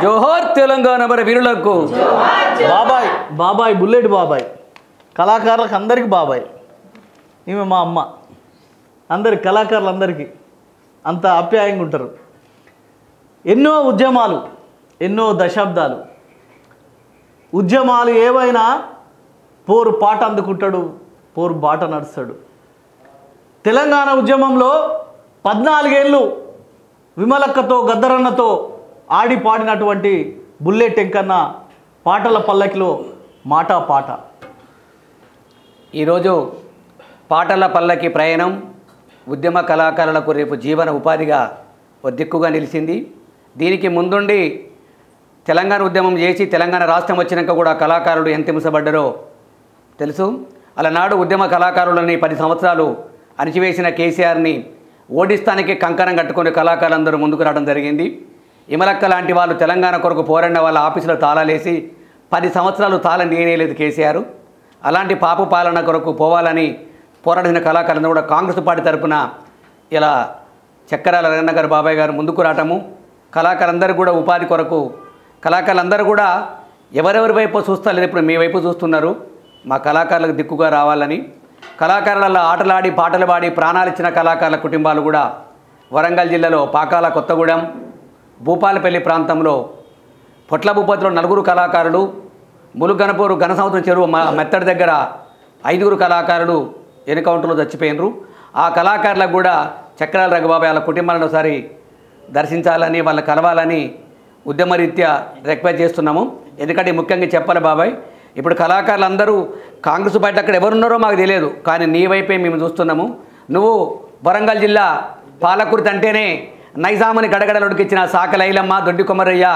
జోహార్ తెలంగాణ మరి వీరులకు. బాబాయ్ బాబాయ్ బుల్లెట్ బాబాయ్ కళాకారులకు అందరికీ బాబాయ్. ఈమె మా అమ్మ. అందరికి కళాకారులందరికీ అంత ఆప్యాయంగా ఉంటారు. ఎన్నో ఉద్యమాలు, ఎన్నో దశాబ్దాలు ఉద్యమాలు ఏవైనా పోరు పాట అందుకుంటాడు, పోరు బాట నడుస్తాడు. తెలంగాణ ఉద్యమంలో 14 ఏళ్ళు విమలక్కతో గద్దరన్నతో ఆడి పాడినటువంటి బుల్లెట్ వెంకన్న పాటల పల్లకిలో మాట పాట. ఈరోజు పాటల పల్లకి ప్రయాణం ఉద్యమ కళాకారులకు రేపు జీవన ఉపాధిగా ఒక దిక్కుగా నిలిచింది. దీనికి ముందుండి తెలంగాణ ఉద్యమం చేసి తెలంగాణ రాష్ట్రం వచ్చినాక కూడా కళాకారులు ఎంత హింసపడ్డారో తెలుసు. అలనాడు ఉద్యమ కళాకారులని 10 సంవత్సరాలు అణిచివేసిన కేసీఆర్ని ఓడిస్తానికి కంకణం కట్టుకునే కళాకారులందరూ ముందుకు రావడం జరిగింది. ఇమలక్క లాంటి వాళ్ళు తెలంగాణ కొరకు పోరాడిన వాళ్ళ ఆఫీసులో తాళాలేసి 10 సంవత్సరాలు తాళం నేనేలేదు కేసీఆర్. అలాంటి పాపు పాలన కొరకు పోవాలని పోరాడిన కళాకారులందరూ కూడా కాంగ్రెస్ పార్టీ తరఫున ఇలా చక్రాల రంగన్న గారు బాబాయ్ గారు ముందుకు రావటము, కళాకారులందరూ కూడా ఉపాధి కొరకు కళాకారులందరూ కూడా ఎవరెవరి వైపు చూస్తలేదు, ఇప్పుడు మీ వైపు చూస్తున్నారు. మా కళాకారులకు దిక్కుగా రావాలని కళాకారుల ఆటలాడి పాటలు పాడి ప్రాణాలు ఇచ్చిన కళాకారుల కుటుంబాలు కూడా వరంగల్ జిల్లాలో పాకాల కొత్తగూడెం భూపాలపల్లి ప్రాంతంలో పొట్ల భూపతిలో 4 కళాకారులు, ములుగనపూరు ఘనసముద్రం చెరువు మెత్తడి దగ్గర 5 కళాకారులు ఎన్కౌంటర్లో చచ్చిపోయినరు. ఆ కళాకారులకు కూడా చక్రాల రఘుబాబాయ్ వాళ్ళ కుటుంబాలను ఒకసారి దర్శించాలని వాళ్ళ కలవాలని ఉద్యమరీత్యా రిక్వెస్ట్ చేస్తున్నాము. ఎందుకంటే ముఖ్యంగా చెప్పాలి బాబాయ్, ఇప్పుడు కళాకారులందరూ కాంగ్రెస్ పార్టీ అక్కడ ఎవరున్నారో మాకు తెలియదు, కానీ నీ వైపే మేము చూస్తున్నాము. నువ్వు వరంగల్ జిల్లా పాలకుర్తి అంటేనే నైజాముని గడగడలొడికిచ్చిన సాకలైలమ్మ, దొడ్డి కొమరయ్య,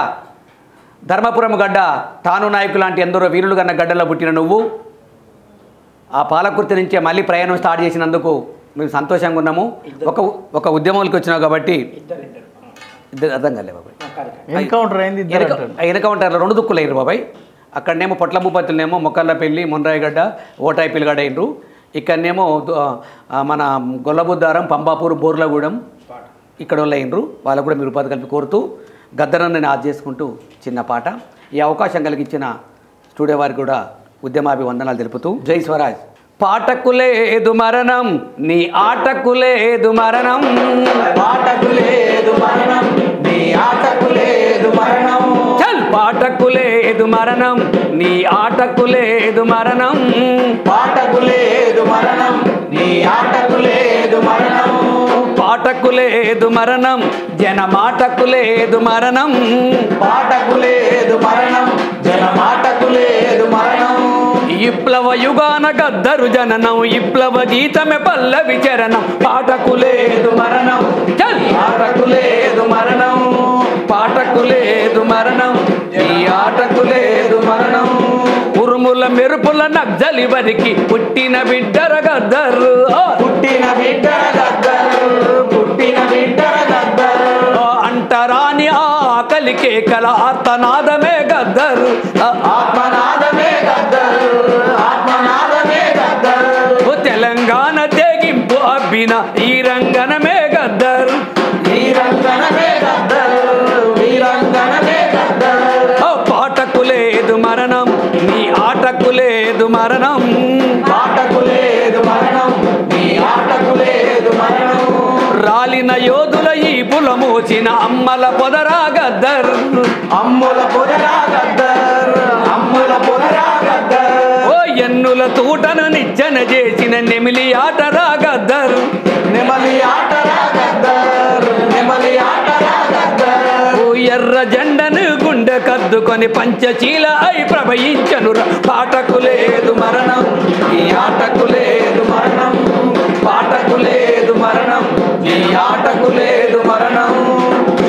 ధర్మపురం గడ్డ, తాను నాయకు లాంటి ఎందరో వీరులు కన్న గడ్డలో పుట్టిన నువ్వు ఆ పాలకుర్తి నుంచే మళ్ళీ ప్రయాణం స్టార్ట్ చేసినందుకు మేము సంతోషంగా ఉన్నాము. ఒక ఉద్యమంలోకి వచ్చినావు కాబట్టి ఇద్దరు అర్థం కాలే బాబాయ్. ఎన్కౌంటర్లో 2 దుక్కులు అయ్యారు బాబాయ్. అక్కడనేమో పొట్ల భూపతులనేమో మొక్కల్లపల్లి, మున్రాయిగడ్డ, ఓటాయిపిల్లిగడ్డ అయినరు. ఇక్కడనేమో మన గొల్లబుద్దారం, పంబాపూర్, బోర్లగూడెం ఇక్కడ వాళ్ళు అయినరు. వాళ్ళకు కూడా మీరు ఉపాధి కలిపి కోరుతూ గద్దరని నేను ఆది చేసుకుంటూ చిన్న పాట. ఈ అవకాశం కలిగించిన స్టూడియో వారికి కూడా ఉద్యమాభివందనాలు తెలుపుతూ జై స్వరాజ్. పాటకు లేదు మరణం, నీ ఆటకు లేదు మరణం, పాటకు లేదు మరణం, నీ ఆటకు లేదు మరణం. చల్ పాటకు లేదు మరణం, నీ ఆటకు లేదు మరణం, పాటకు లేదు మరణం, నీ ఆటకు లేదు మరణం. పాటకు లేదు మరణం, జనమాటకు లేదు మరణం, పాటకు లేదు మరణం, జనమాటకు లేదు మరణం. విప్లవ యుగాన గద్దరు జననం, విప్లవ గీతమే పల్లవి చరణం. పాటకు లేదు మరణం, చల్ పాటకు లేదు మరణం, పాటకు లేదు మరణం, ఈ ఆటకు లేదు మరణం. ఉరుముల మెరుపుల నగ్జలి వరికి పుట్టిన బిడ్డర గద్దరు, పుట్టిన బిడ్డర గద్దరు, పుట్టిన బిడ్డర గద్దరు. అంటరాని ఆకలి కేకల ఆర్తనాదమే గద్దరు, ఆత్మనాదమే గద్దరు, ఆత్మనాదమే గద్దరు. తెలంగాణ తెగింపు అబ్బిన ఈ రంగనమే గద్దరు, ఈ రంగనమే గద్దరు, ఈ రంగనమే గద్దరు. పాటకు లేదు మరణం, నీ ఆటకు లేదు మరణం, పాటకు లేదు మరణం, నీ ఆటకు లేదు మరణం. రాలిన యోధుల ఈ పులమోచిన అమ్మల పొదరా గద్దరు, అమ్ముల పొదరా గద్దరు, అమ్ముల పొదరా గద్దరు. ఓ ఎన్నుల తూటను నిచ్చెన చేసిన నెమిలి ఆటరా గద్దరు, నెమలి ఆటరా గద్దరు, నెమలి ఆటరా గద్దరు. ఎర్ర జెండను గుండె కద్దుకొని పంచశీల అయి ప్రభయించనురా. పాటకు లేదు మరణం, ఈ ఆటకు లేదు మరణం, పాటకు లేదు మరణం, ఈ ఆటకు లేదు మరణం.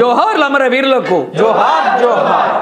జోహార్లు అమర వీరులకు. జోహార్ జోహార్.